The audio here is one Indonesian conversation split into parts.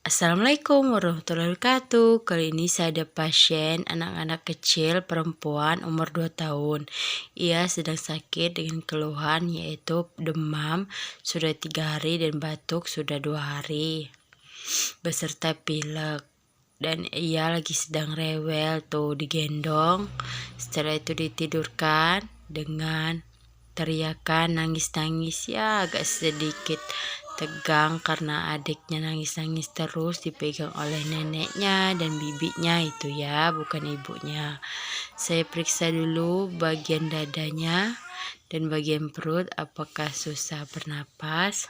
Assalamualaikum warahmatullahi wabarakatuh. Kali ini saya ada pasien anak-anak kecil perempuan umur 2 tahun. Ia sedang sakit dengan keluhan yaitu demam sudah 3 hari dan batuk sudah 2 hari beserta pilek. Dan ia lagi sedang rewel tuh digendong. Setelah itu ditidurkan dengan teriakan nangis-nangis, ya agak sedikit tegang karena adiknya nangis-nangis terus dipegang oleh neneknya dan bibinya itu ya, bukan ibunya. Saya periksa dulu bagian dadanya dan bagian perut apakah susah bernapas.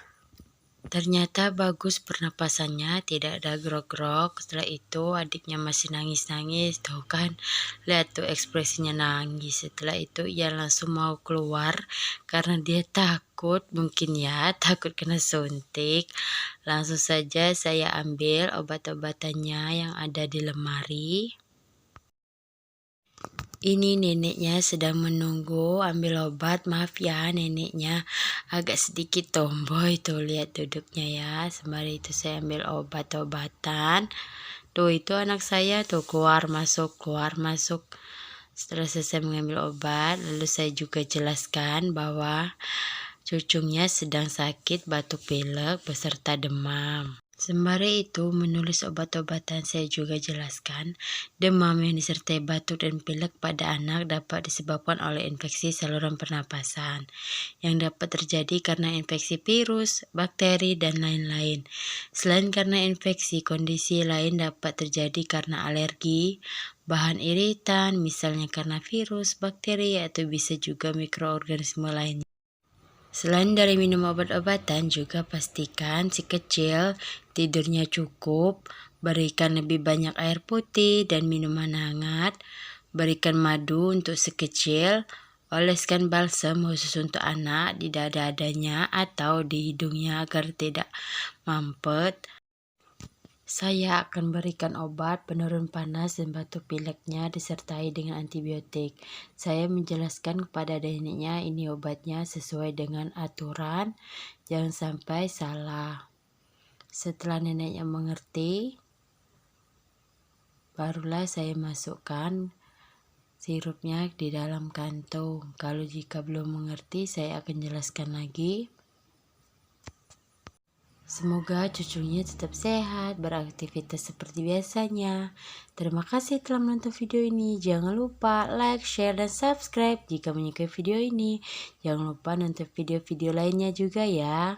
Ternyata bagus pernapasannya, tidak ada grog-grog. Setelah itu adiknya masih nangis-nangis, tuh kan, lihat tuh ekspresinya nangis. Setelah itu ia langsung mau keluar karena dia takut, mungkin ya, takut kena suntik. Langsung saja saya ambil obat-obatannya yang ada di lemari. Ini neneknya sedang menunggu ambil obat. Maaf ya, neneknya agak sedikit tomboy tuh, lihat duduknya ya. Sembari itu saya ambil obat-obatan. Tuh itu anak saya tuh keluar masuk. Setelah selesai mengambil obat, lalu saya juga jelaskan bahwa cucunya sedang sakit batuk pilek beserta demam. Sembari itu menulis obat-obatan, saya juga jelaskan demam yang disertai batuk dan pilek pada anak dapat disebabkan oleh infeksi saluran pernapasan yang dapat terjadi karena infeksi virus, bakteri, dan lain-lain. Selain karena infeksi, kondisi lain dapat terjadi karena alergi, bahan iritan, misalnya karena virus, bakteri, atau bisa juga mikroorganisme lainnya. Selain dari minum obat-obatan, juga pastikan si kecil tidurnya cukup, berikan lebih banyak air putih dan minuman hangat, berikan madu untuk si kecil, oleskan balsam khusus untuk anak di dada-dadanya atau di hidungnya agar tidak mampet. Saya akan berikan obat penurun panas dan batuk pileknya disertai dengan antibiotik. Saya menjelaskan kepada neneknya ini obatnya sesuai dengan aturan, jangan sampai salah. Setelah neneknya mengerti, barulah saya masukkan sirupnya di dalam kantung. Kalau jika belum mengerti, saya akan jelaskan lagi. Semoga cucunya tetap sehat, beraktivitas seperti biasanya. Terima kasih telah menonton video ini. Jangan lupa like, share, dan subscribe jika menyukai video ini. Jangan lupa nonton video-video lainnya juga ya.